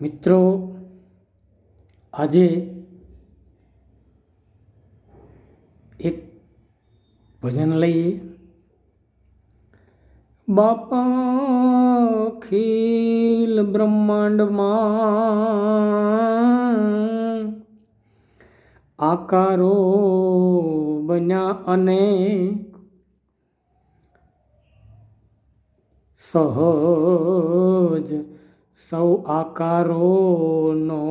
મિત્રો, આજે એક ભજન લઈએ. બાપા અખિલ બ્રહ્માંડમાં આકારો બન્યા અનેક, સહજ સૌ આકારોનો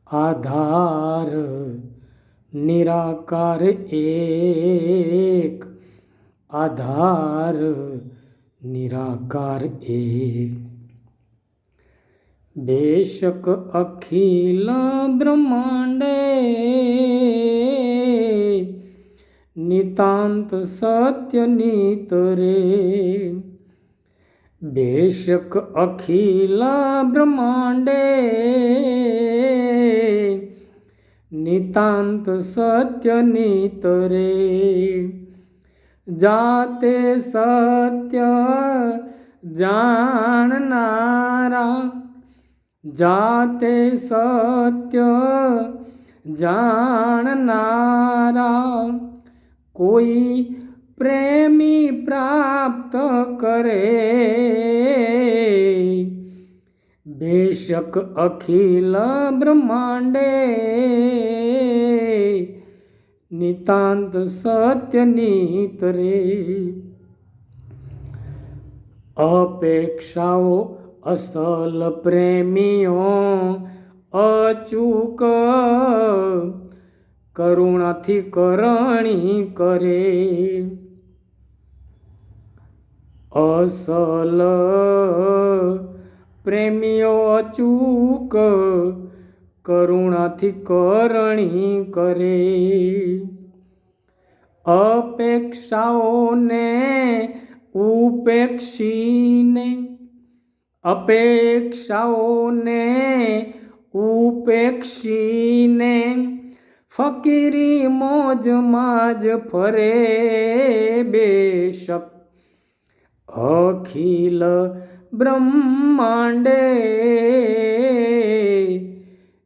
આધાર નિરાકાર એક, આધાર નિરાકાર એક. બેશક અખિલ બ્રહ્માંડે નિતાંત સત્ય નીતરે. બેશક અખિલ બ્રહ્માંડે નિતાંત સત્ય નીતરે. જાતે સત્ય જાણનારા, જાતે સત્ય જાણનારા કોઈ પ્રેમી પ્રાપ્ત કરે. બેશક અખિલ બ્રહ્માંડે નિતાંત સત્ય નીતરે. અપેક્ષાઓ અસલ પ્રેમીઓ અચૂક કરુણાથી કરણી કરે. અસલ પ્રેમીઓ અચૂક કરુણાથી કરણી કરે. અપેક્ષાઓને ઉપેક્ષીને, અપેક્ષાઓને ઉપેક્ષીને ફકીરી મોજમાં જ ફરે. બેશક અખિલ બ્રહ્માંડે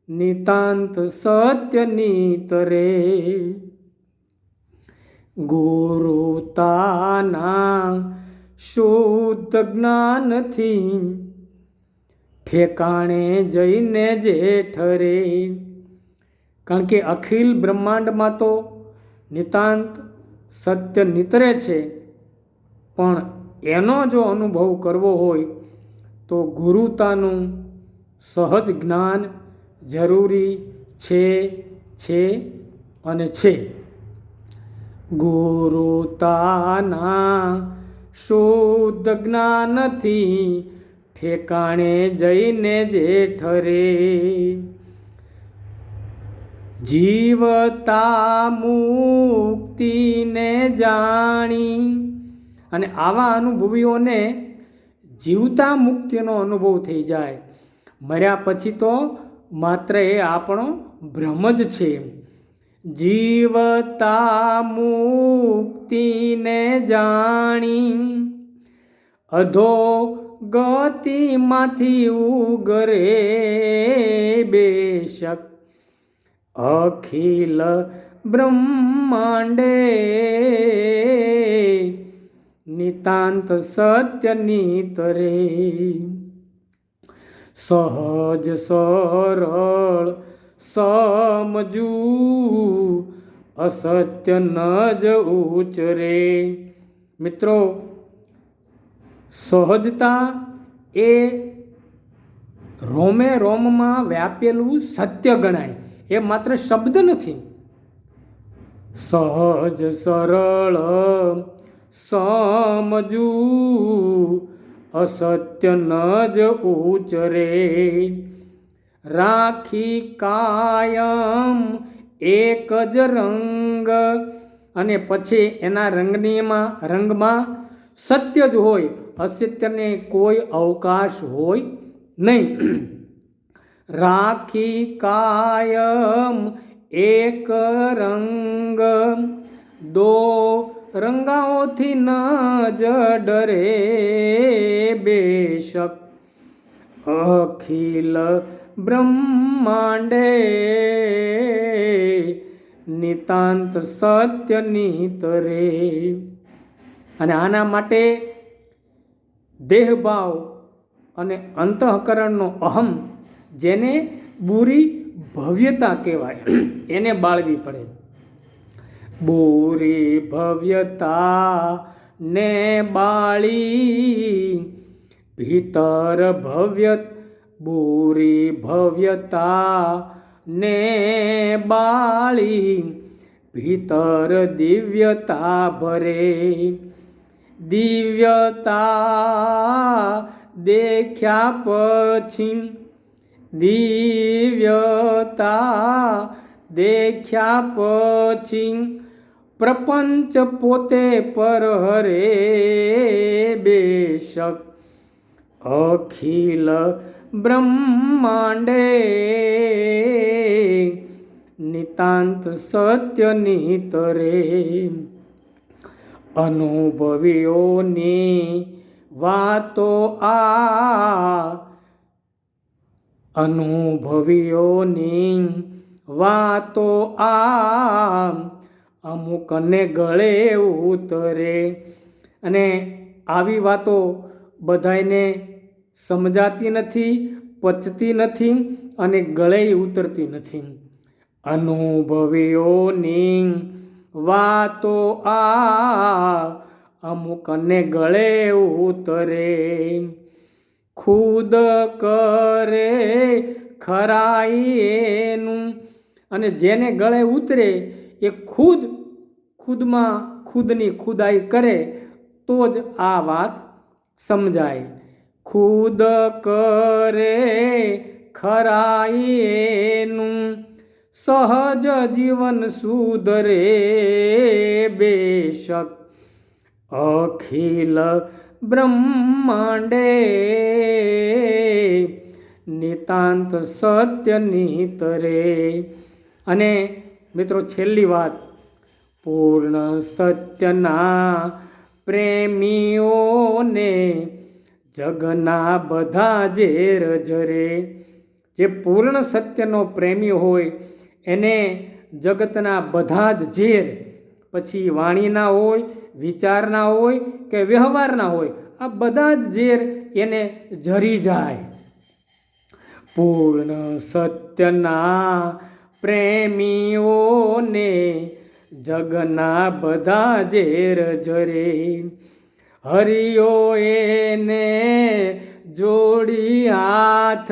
નિતાંત સત્ય નીતરે. ગુરુતાના શુદ્ધ જ્ઞાનથી ઠેકાણે જઈને જે ઠરે. કારણ કે અખિલ બ્રહ્માંડમાં તો નિતાંત સત્ય નીતરે છે, પણ એનો જો અનુભવ કરવો હોય તો ગુરુતાનું સહજ જ્ઞાન જરૂરી છે અને છે. ગુરુતાના શુદ્ધ જ્ઞાનથી ઠેકાણે જઈને જે ઠરે. જીવતા મુક્તિને જાણી, અને આવા અનુભવીઓને જીવતા મુક્તિનો અનુભવ થઈ જાય. મર્યા પછી તો માત્ર એ આપણો ભ્રમ જ છે. જીવતા મુક્તિને જાણી અધો ગતિમાંથી ઉગરે. બેશક અખિલ બ્રહ્માંડે નિતાંત સત્ય નીતરે. સહજ સરળ સમજવું અસત્ય ન જ ઉચરે. મિત્રો, સહજતા એ રોમે રોમમાં વ્યાપેલું સત્ય ગણાય. એ માત્ર શબ્દ નથી. સહજ સરળ સમજવું અસત્ય ન જ ઉચરે. રાખી કાયમ એક જ રંગ, અને પછી એના રંગમાં સત્ય જ હોય, અસત્યને કોઈ અવકાશ હોય નહીં. રાખી કાયમ એક રંગ, દો રંગાઓથી ન જ ડરે. બેશક અખિલ બ્રહ્માંડે નિતાંત સત્ય નિતરે. અને આના માટે દેહભાવ અને અંતઃકરણનો અહમ, જેને બુરી ભવ્યતા કહેવાય, એને બાળવી પડે. બુરી ભવ્યતા ને બાળી ભીતર ભવ્ય, બુરી ભવ્યતા ને બાળી ભીતર દિવ્યતા ભરે. દિવ્યતા દેખ્યા પછી, દિવ્યતા દેખ્યા પછી પ્રપંચ પોતે પર હરે. બેશક અખિલ બ્રહ્માંડે નિતાંત સત્ય નિતરે. અનુભવીઓની વાતો આ, અનુભવીઓની વાતો આ અમુકને ગળે ઉતરે. અને આવી વાતો બધાયને સમજાતી નથી, પચતી નથી અને ગળે ઉતરતી નથી. અનુભવીઓની વાતો આ અમુકને ગળે ઉતરે. ખુદ કરે ખરાઈ એનું, અને જેને ગળે ઉતરે એ ખુદની ખુદાઈ કરે તો જ આ વાત સમજાય. ખુદ કરે ખરાઈ એનું સહજ જીવન સુધરે. બેશક અખિલ બ્રહ્માંડે નિતાંત સત્ય નિતરે. અને મિત્રો, છેલ્લી વાત, પૂર્ણ સત્યના પ્રેમીઓને જગના બધા ઝેર ઝરે. જે પૂર્ણ સત્યનો પ્રેમી હોય એને જગતના બધા જ ઝેર, પછી વાણીના હોય, વિચારના હોય કે વ્યવહારના હોય, આ બધા જ ઝેર એને ઝરી જાય. પૂર્ણ સત્યના પ્રેમીઓને જગના બધા ઝેર ઝરે. હરિયો એને જોડી હાથ,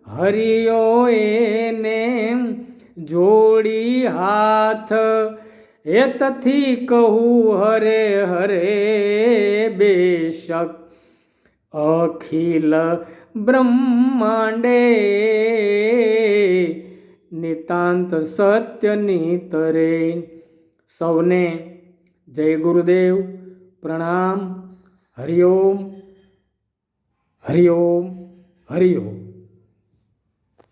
હરિયો એને જોડી હાથ, હેતથી કહું હરે હરે. બેશક અખિલ બ્રહ્માંડે નિતાંત સત્ય નિતરે. સૌને જય ગુરુદેવ, પ્રણામ. હરિઓમ હરિઓમ હરિઓમ.